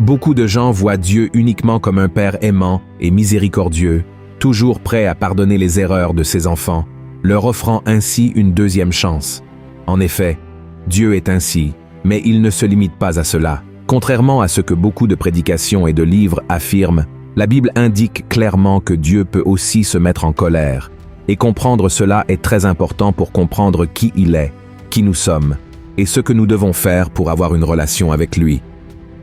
Beaucoup de gens voient Dieu uniquement comme un Père aimant et miséricordieux, toujours prêt à pardonner les erreurs de ses enfants, leur offrant ainsi une deuxième chance. En effet, Dieu est ainsi, mais il ne se limite pas à cela. Contrairement à ce que beaucoup de prédications et de livres affirment, la Bible indique clairement que Dieu peut aussi se mettre en colère, et comprendre cela est très important pour comprendre qui il est, qui nous sommes, et ce que nous devons faire pour avoir une relation avec lui.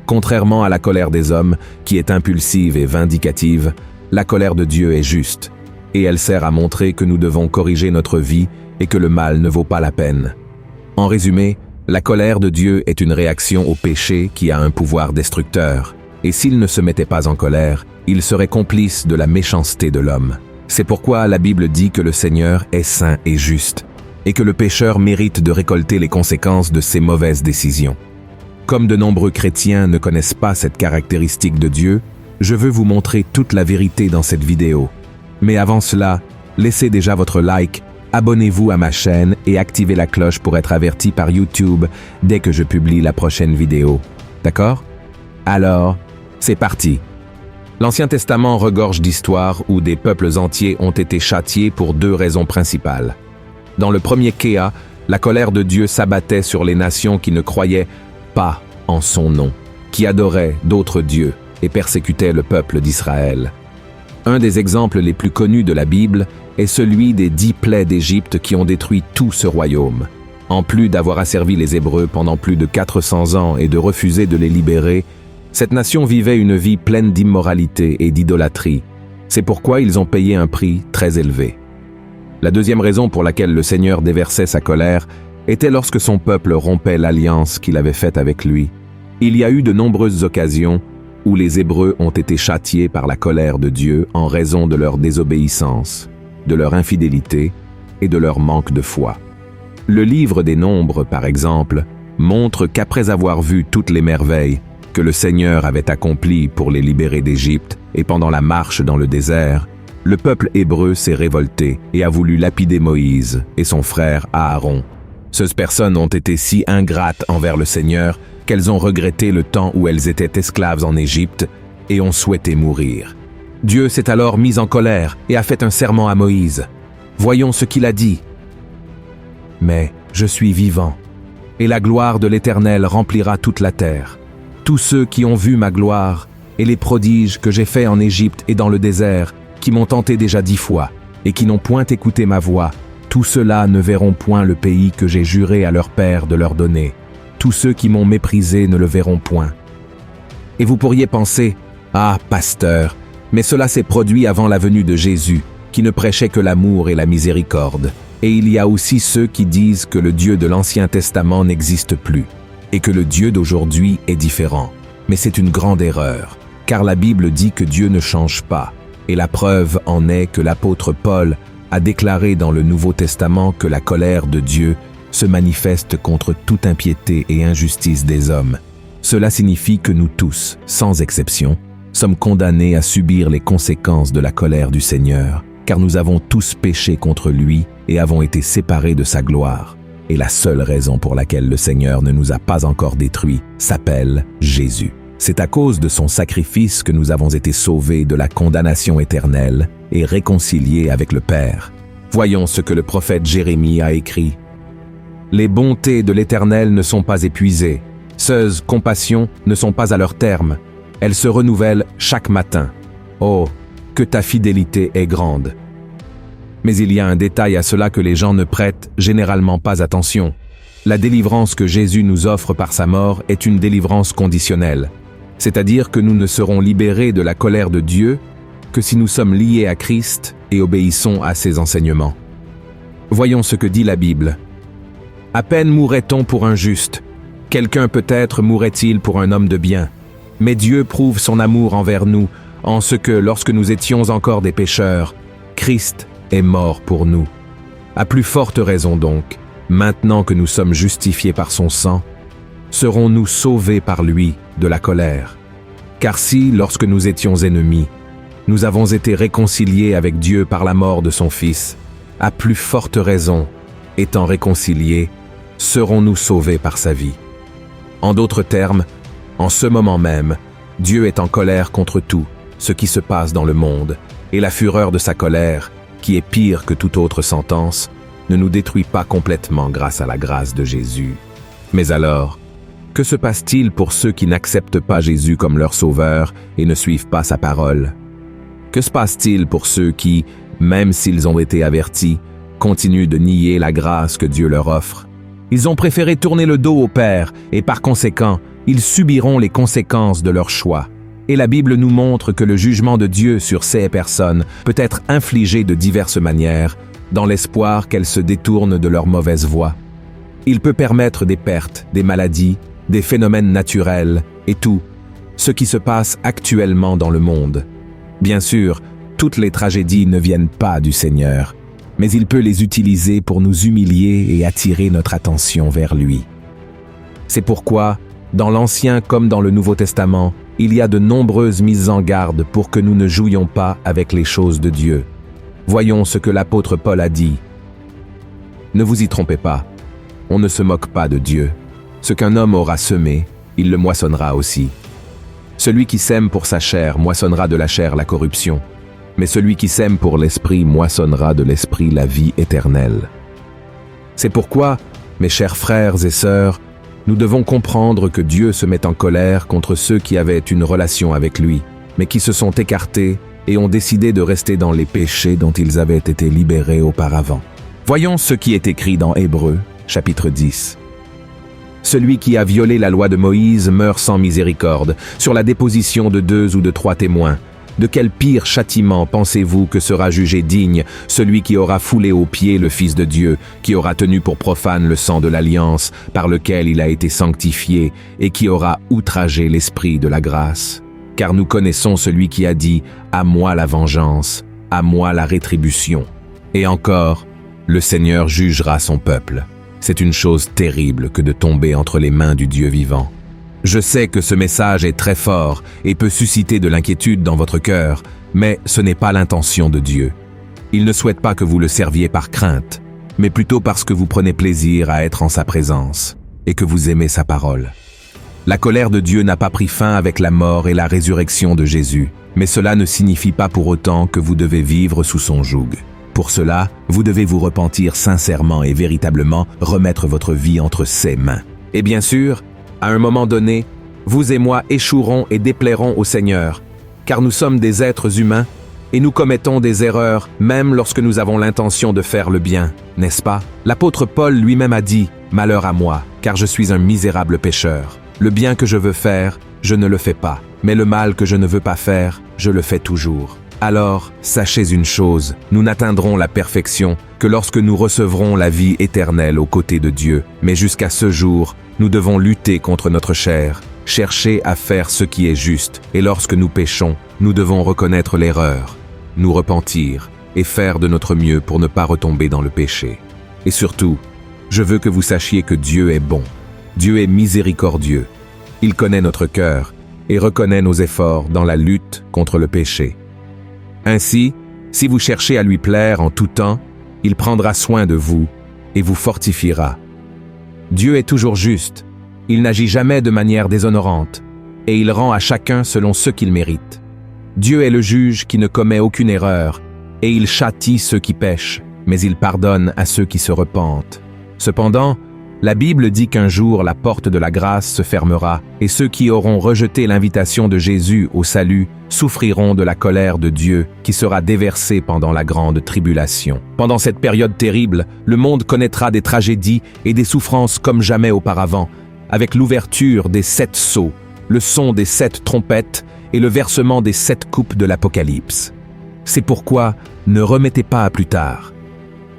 Contrairement à la colère des hommes, qui est impulsive et vindicative, la colère de Dieu est juste, et elle sert à montrer que nous devons corriger notre vie et que le mal ne vaut pas la peine. En résumé, la colère de Dieu est une réaction au péché qui a un pouvoir destructeur, et s'il ne se mettait pas en colère, il serait complice de la méchanceté de l'homme. C'est pourquoi la Bible dit que le Seigneur est saint et juste, et que le pécheur mérite de récolter les conséquences de ses mauvaises décisions. Comme de nombreux chrétiens ne connaissent pas cette caractéristique de Dieu, je veux vous montrer toute la vérité dans cette vidéo. Mais avant cela, laissez déjà votre like, abonnez-vous à ma chaîne et activez la cloche pour être averti par YouTube dès que je publie la prochaine vidéo. D'accord? Alors, c'est parti! L'Ancien Testament regorge d'histoires où des peuples entiers ont été châtiés pour deux raisons principales. Dans le premier Kéa, la colère de Dieu s'abattait sur les nations qui ne croyaient pas en son nom, qui adoraient d'autres dieux et persécutaient le peuple d'Israël. Un des exemples les plus connus de la Bible est celui des 10 plaies d'Égypte qui ont détruit tout ce royaume. En plus d'avoir asservi les Hébreux pendant plus de 400 ans et de refuser de les libérer, cette nation vivait une vie pleine d'immoralité et d'idolâtrie. C'est pourquoi ils ont payé un prix très élevé. La deuxième raison pour laquelle le Seigneur déversait sa colère était lorsque son peuple rompait l'alliance qu'il avait faite avec lui. Il y a eu de nombreuses occasions où les Hébreux ont été châtiés par la colère de Dieu en raison de leur désobéissance, de leur infidélité et de leur manque de foi. Le livre des Nombres, par exemple, montre qu'après avoir vu toutes les merveilles que le Seigneur avait accomplies pour les libérer d'Égypte et pendant la marche dans le désert, le peuple hébreu s'est révolté et a voulu lapider Moïse et son frère Aaron. Ces personnes ont été si ingrates envers le Seigneur qu'elles ont regretté le temps où elles étaient esclaves en Égypte et ont souhaité mourir. Dieu s'est alors mis en colère et a fait un serment à Moïse. Voyons ce qu'il a dit. « Mais je suis vivant, et la gloire de l'Éternel remplira toute la terre. Tous ceux qui ont vu ma gloire et les prodiges que j'ai faits en Égypte et dans le désert, qui m'ont tenté déjà 10 fois, et qui n'ont point écouté ma voix, tous ceux-là ne verront point le pays que j'ai juré à leur père de leur donner. Tous ceux qui m'ont méprisé ne le verront point. » Et vous pourriez penser, « Ah, pasteur, mais cela s'est produit avant la venue de Jésus, qui ne prêchait que l'amour et la miséricorde. Et il y a aussi ceux qui disent que le Dieu de l'Ancien Testament n'existe plus, et que le Dieu d'aujourd'hui est différent. Mais c'est une grande erreur, car la Bible dit que Dieu ne change pas, et la preuve en est que l'apôtre Paul a déclaré dans le Nouveau Testament que la colère de Dieu se manifeste contre toute impiété et injustice des hommes. Cela signifie que nous tous, sans exception, sommes condamnés à subir les conséquences de la colère du Seigneur, car nous avons tous péché contre lui et avons été séparés de sa gloire. Et la seule raison pour laquelle le Seigneur ne nous a pas encore détruits s'appelle Jésus. C'est à cause de son sacrifice que nous avons été sauvés de la condamnation éternelle et réconciliés avec le Père. Voyons ce que le prophète Jérémie a écrit. « Les bontés de l'Éternel ne sont pas épuisées, ses compassions ne sont pas à leur terme, elles se renouvellent chaque matin. Oh, que ta fidélité est grande !» Mais il y a un détail à cela que les gens ne prêtent généralement pas attention. La délivrance que Jésus nous offre par sa mort est une délivrance conditionnelle. C'est-à-dire que nous ne serons libérés de la colère de Dieu que si nous sommes liés à Christ et obéissons à ses enseignements. Voyons ce que dit la Bible. « À peine mourrait-on pour un juste, quelqu'un peut-être mourrait-il pour un homme de bien. Mais Dieu prouve son amour envers nous, en ce que, lorsque nous étions encore des pécheurs, Christ est mort pour nous. À plus forte raison donc, maintenant que nous sommes justifiés par son sang, serons-nous sauvés par lui de la colère. Car si, lorsque nous étions ennemis, nous avons été réconciliés avec Dieu par la mort de son Fils, à plus forte raison, étant réconciliés, serons-nous sauvés par sa vie. En d'autres termes, en ce moment même, Dieu est en colère contre tout ce qui se passe dans le monde, et la fureur de sa colère, qui est pire que toute autre sentence, ne nous détruit pas complètement grâce à la grâce de Jésus. Mais alors, que se passe-t-il pour ceux qui n'acceptent pas Jésus comme leur sauveur et ne suivent pas sa parole? Que se passe-t-il pour ceux qui, même s'ils ont été avertis, continuent de nier la grâce que Dieu leur offre? Ils ont préféré tourner le dos au Père et par conséquent, ils subiront les conséquences de leur choix. Et la Bible nous montre que le jugement de Dieu sur ces personnes peut être infligé de diverses manières, dans l'espoir qu'elles se détournent de leur mauvaise voie. Il peut permettre des pertes, des maladies, des phénomènes naturels et tout, ce qui se passe actuellement dans le monde. Bien sûr, toutes les tragédies ne viennent pas du Seigneur, mais il peut les utiliser pour nous humilier et attirer notre attention vers lui. C'est pourquoi, dans l'Ancien comme dans le Nouveau Testament, il y a de nombreuses mises en garde pour que nous ne jouions pas avec les choses de Dieu. Voyons ce que l'apôtre Paul a dit. Ne vous y trompez pas, on ne se moque pas de Dieu. Ce qu'un homme aura semé, il le moissonnera aussi. Celui qui sème pour sa chair moissonnera de la chair la corruption, mais celui qui sème pour l'esprit moissonnera de l'esprit la vie éternelle. C'est pourquoi, mes chers frères et sœurs, nous devons comprendre que Dieu se met en colère contre ceux qui avaient une relation avec lui, mais qui se sont écartés et ont décidé de rester dans les péchés dont ils avaient été libérés auparavant. Voyons ce qui est écrit dans Hébreux, chapitre 10. Celui qui a violé la loi de Moïse meurt sans miséricorde, sur la déposition de 2 ou de 3 témoins. De quel pire châtiment pensez-vous que sera jugé digne celui qui aura foulé aux pieds le Fils de Dieu, qui aura tenu pour profane le sang de l'alliance par lequel il a été sanctifié et qui aura outragé l'Esprit de la grâce? Car nous connaissons celui qui a dit « À moi la vengeance, à moi la rétribution ». Et encore, le Seigneur jugera son peuple. C'est une chose terrible que de tomber entre les mains du Dieu vivant. Je sais que ce message est très fort et peut susciter de l'inquiétude dans votre cœur, mais ce n'est pas l'intention de Dieu. Il ne souhaite pas que vous le serviez par crainte, mais plutôt parce que vous prenez plaisir à être en sa présence et que vous aimez sa parole. La colère de Dieu n'a pas pris fin avec la mort et la résurrection de Jésus, mais cela ne signifie pas pour autant que vous devez vivre sous son joug. Pour cela, vous devez vous repentir sincèrement et véritablement remettre votre vie entre ses mains. Et bien sûr, à un moment donné, vous et moi échouerons et déplairons au Seigneur, car nous sommes des êtres humains et nous commettons des erreurs même lorsque nous avons l'intention de faire le bien, n'est-ce pas? L'apôtre Paul lui-même a dit « Malheur à moi, car je suis un misérable pécheur. Le bien que je veux faire, je ne le fais pas, mais le mal que je ne veux pas faire, je le fais toujours. » Alors, sachez une chose, nous n'atteindrons la perfection que lorsque nous recevrons la vie éternelle aux côtés de Dieu. Mais jusqu'à ce jour, nous devons lutter contre notre chair, chercher à faire ce qui est juste, et lorsque nous péchons, nous devons reconnaître l'erreur, nous repentir et faire de notre mieux pour ne pas retomber dans le péché. Et surtout, je veux que vous sachiez que Dieu est bon. Dieu est miséricordieux. Il connaît notre cœur et reconnaît nos efforts dans la lutte contre le péché. Ainsi, si vous cherchez à lui plaire en tout temps, il prendra soin de vous et vous fortifiera. Dieu est toujours juste, il n'agit jamais de manière déshonorante, et il rend à chacun selon ce qu'il mérite. Dieu est le juge qui ne commet aucune erreur, et il châtie ceux qui pêchent, mais il pardonne à ceux qui se repentent. Cependant, la Bible dit qu'un jour la porte de la grâce se fermera, et ceux qui auront rejeté l'invitation de Jésus au salut souffriront de la colère de Dieu qui sera déversée pendant la grande tribulation. Pendant cette période terrible, le monde connaîtra des tragédies et des souffrances comme jamais auparavant, avec l'ouverture des 7 sceaux, le son des 7 trompettes et le versement des 7 coupes de l'Apocalypse. C'est pourquoi ne remettez pas à plus tard.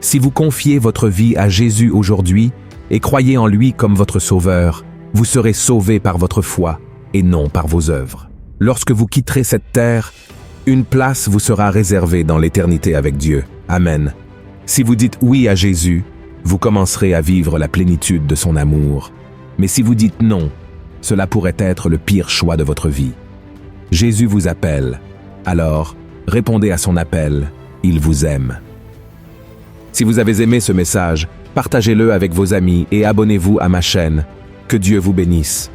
Si vous confiez votre vie à Jésus aujourd'hui et croyez en lui comme votre sauveur, vous serez sauvés par votre foi et non par vos œuvres. Lorsque vous quitterez cette terre, une place vous sera réservée dans l'éternité avec Dieu. Amen. Si vous dites oui à Jésus, vous commencerez à vivre la plénitude de son amour. Mais si vous dites non, cela pourrait être le pire choix de votre vie. Jésus vous appelle. Alors, répondez à son appel. Il vous aime. Si vous avez aimé ce message, partagez-le avec vos amis et abonnez-vous à ma chaîne. Que Dieu vous bénisse.